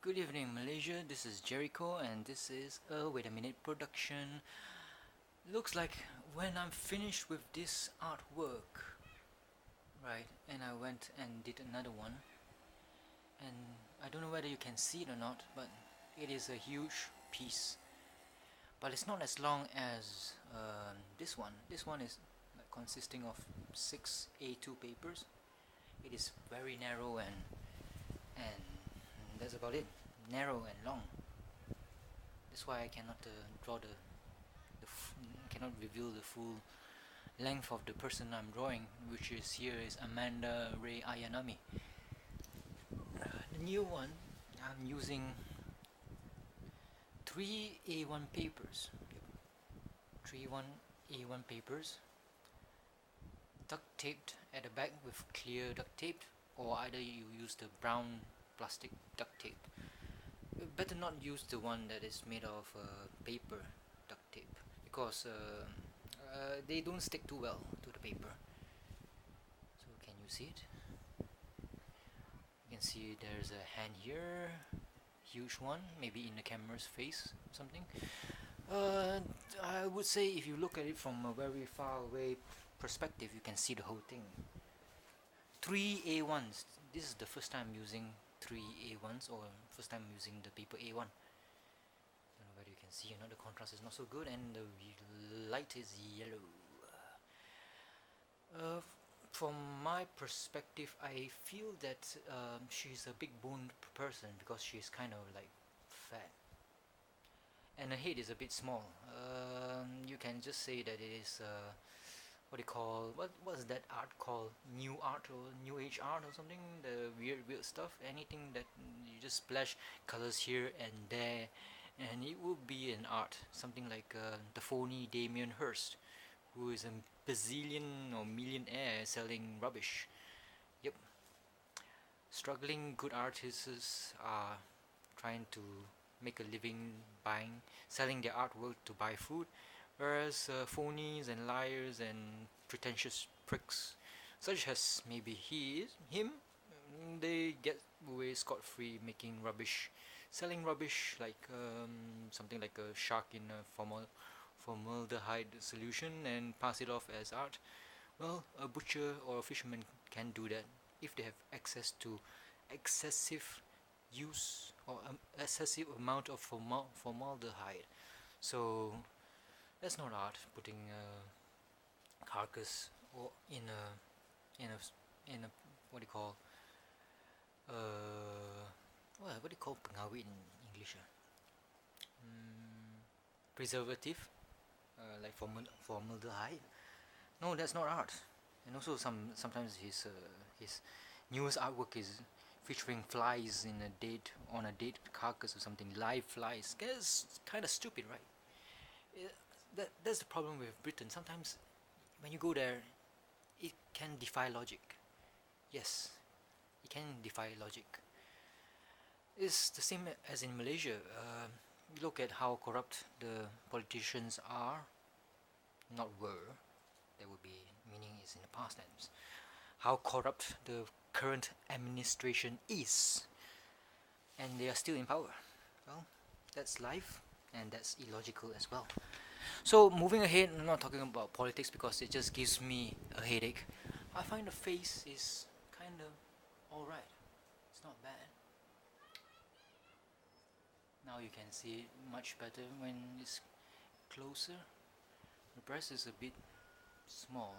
Good evening, Malaysia. This is Gerryko, and this is a Wait a Minute production. Looks like when I'm finished with this artwork, right, and I went and did another one, and I don't know whether you can see it or not, but it is a huge piece. But it's not as long as this one. This one is consisting of 6 A2 papers. It is very narrow and that's about it. Narrow and long. That's why I cannot draw cannot reveal the full length of the person I'm drawing, which is here is Amanda Ray Ayanami. The new one, I'm using 3 A1 papers. 3 A1 papers, duct taped at the back with clear duct tape, or either you use the brown plastic duct tape. Better not use the one that is made of paper duct tape, because they don't stick too well to the paper. So can you see it? You can see there's a hand here, huge one, maybe in the camera's face or something. I would say if you look at it from a very far away perspective, you can see the whole thing. 3 A1s. This is the first time using 3 A1s, or first time using the paper A1. Don't know whether you can see, the contrast is not so good, and the light is yellow. From my perspective, I feel that she's a big boned person because she's kind of like fat, and her head is a bit small. You can just say that it is what's that art called? New art or new age art or something? The weird stuff. Anything that you just splash colors here and there, and it will be an art. Something like the phony Damien Hirst, who is a bazillion or millionaire selling rubbish. Yep. Struggling good artists are trying to make a living selling their artwork to buy food, whereas phonies and liars and pretentious pricks, such as maybe him, they get away scot-free making rubbish, selling rubbish like something like a shark in a formaldehyde solution and pass it off as art. Well, a butcher or a fisherman can do that if they have access to excessive use or excessive amount of formaldehyde. So that's not art. Putting a carcass or in a what do you call what do you call pengawit in English? Preservative, like formaldehyde. No, that's not art. And also sometimes his newest artwork is featuring flies on a dead carcass or something, live flies. That's kind of stupid, right? That's the problem with Britain. Sometimes when you go there, it can defy logic. Yes, it can defy logic. It's the same as in Malaysia. Look at how corrupt the politicians are. Not were. That would be meaning is in the past tense. How corrupt the current administration is, and they are still in power. Well, that's life, and that's illogical as well. So moving ahead, I'm not talking about politics because it just gives me a headache. I find the face is kind of alright. It's not bad. Now you can see it much better when it's closer. The breast is a bit small,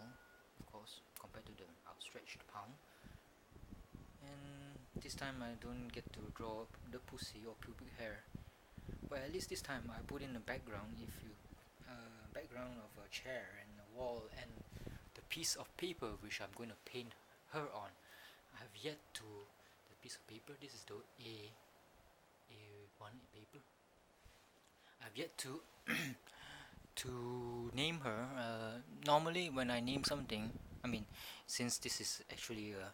of course, compared to the outstretched palm. And this time I don't get to draw the pussy or pubic hair. But at least this time I put in a background. If you background of a chair and a wall and the piece of paper which I'm going to paint her on. I have yet to the piece of paper. This is the A1 paper. I've yet to to name her. Normally when I name something, I mean, since this is actually a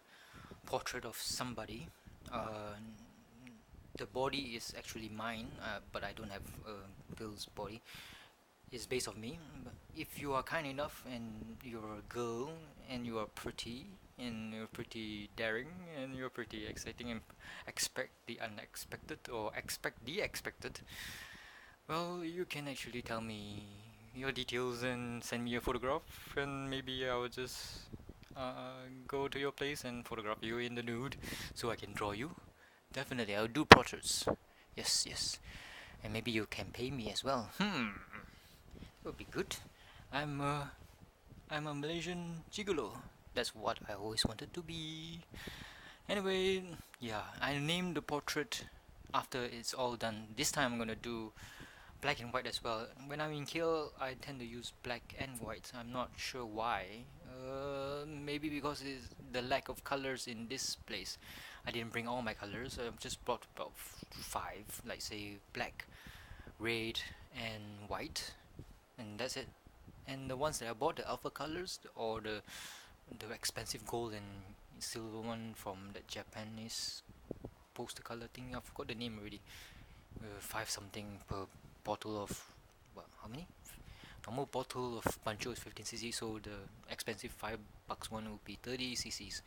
portrait of somebody, the body is actually mine, but I don't have Bill's body. It's based on me. But if you are kind enough and you're a girl and you are pretty, and you're pretty daring, and you're pretty exciting and expect the unexpected or expect the expected, well, you can actually tell me your details and send me a photograph, and maybe I will just go to your place and photograph you in the nude so I can draw you. Definitely, I'll do portraits. Yes, yes. And maybe you can pay me as well. Would be good. I'm a, I'm a Malaysian gigolo. That's what I always wanted to be. Anyway, yeah, I named the portrait after it's all done. This time I'm gonna do black and white as well. When I'm in KL, I tend to use black and white. I'm not sure why. Maybe because it's the lack of colors in this place. I didn't bring all my colors. I've just brought about five, like say black, red, and white, and that's it. And the ones that I bought, the alpha colors or the expensive gold and silver one from the Japanese poster color thing. I forgot the name already. 5 something per bottle of what? How many? Normal bottle of Pancho is 15 cc, so the expensive $5 one would be 30 cc's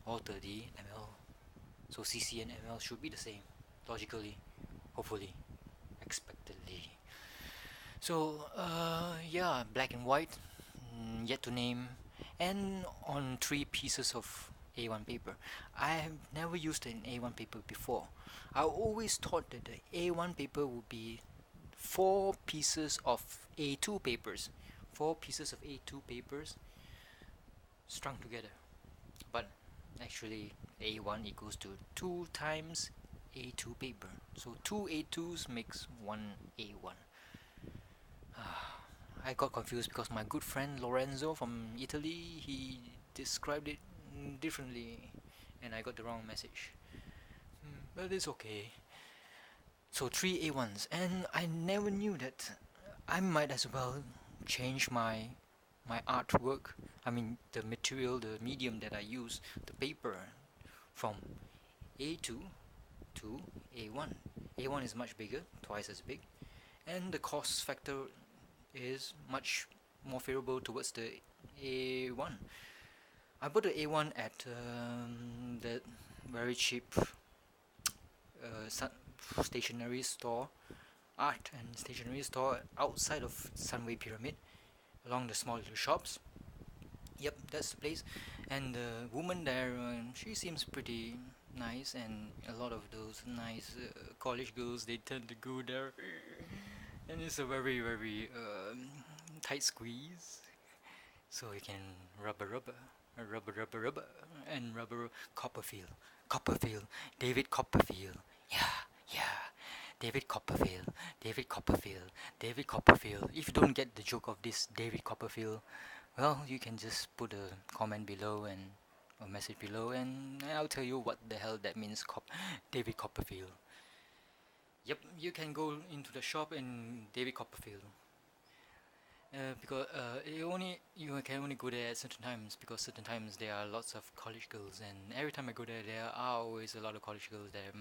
or 30 ml. So cc and ml should be the same, logically, hopefully, expectedly. So yeah, black and white, yet to name, and on 3 pieces of A1 paper. I have never used an A1 paper before. I always thought that the A1 paper would be 4 pieces of A2 papers. 4 pieces of A2 papers strung together. But actually A1 equals to 2 times A2 paper. So 2 A2s makes 1 A1. I got confused because my good friend Lorenzo from Italy, he described it differently and I got the wrong message. But it's okay. So 3 A1s, and I never knew that I might as well change my artwork, I mean the material, the medium that I use, the paper, from A2 to A1. A1 is much bigger, twice as big, and the cost factor is much more favorable towards the A1. I bought the A1 at the very cheap stationery store, art and stationery store outside of Sunway Pyramid, along the small little shops. Yep, that's the place. And the woman there, she seems pretty nice, and a lot of those nice college girls, they tend to go there. And it's a very, very tight squeeze, so you can rubber, and rubber Copperfield, David Copperfield, yeah, David Copperfield, David Copperfield, David Copperfield. If you don't get the joke of this David Copperfield, well, you can just put a comment below and a message below, and I'll tell you what the hell that means. David Copperfield. Yep, you can go into the shop in David Copperfield. Because you can only go there at certain times, because certain times there are lots of college girls, and every time I go there, there are always a lot of college girls there.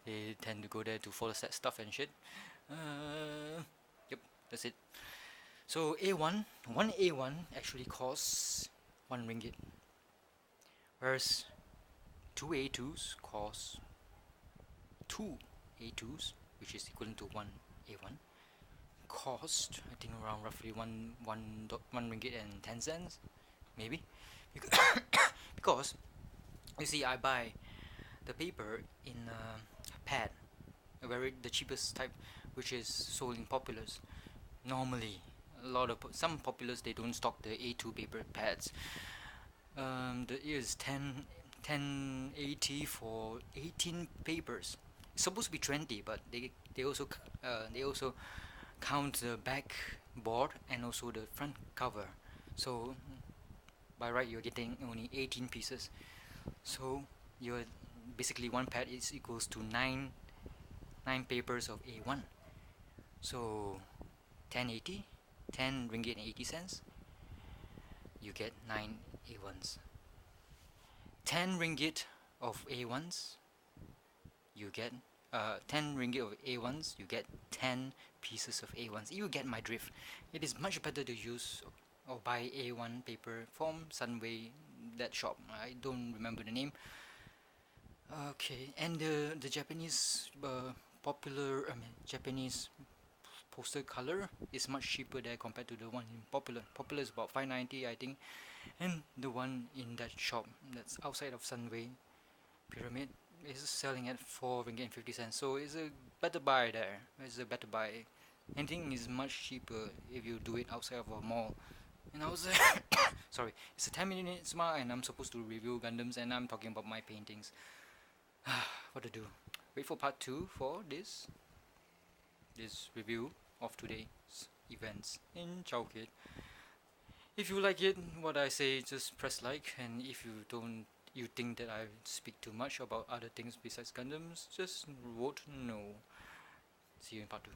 They tend to go there to follow that stuff and shit. Yep, that's it. So one A1 actually costs RM1, whereas 2 A2s cost 2 A2s, which is equivalent to 1 A1. Cost, I think, around roughly RM1.10, maybe, because you see, I buy the paper in a pad, the cheapest type, which is sold in Populars. Normally, some Populars, they don't stock the A2 paper pads. The is 1080 for 18 papers. It's supposed to be 20, but they also count the back board and also the front cover. So by right, you're getting only 18 pieces. So you're basically, one pad is equals to 9 papers of A1. So 1080, 10 ringgit and 80 cents. You get 9 A1s. 10 ringgit of A1s. You get 10 ringgit of A1s. You get 10 pieces of A1s. You get my drift. It is much better to use or buy A1 paper from Sunway that shop. I don't remember the name. Okay, and the Japanese popular, I mean Japanese poster color is much cheaper there compared to the one in Popular. Popular is about 590 I think, and the one in that shop that's outside of Sunway Pyramid is selling at 4 ringgit and 50 cents. So it's a better buy there. It's a better buy. Anything is much cheaper if you do it outside of a mall. And I was sorry, it's a 10 minutes mark and I'm supposed to review Gundams and I'm talking about my paintings. What to do? Wait for part 2 for this review of today's events in Chowkit. If you like it, what I say, just press like, and if you think that I speak too much about other things besides Gundams, just vote no. See you in part 2.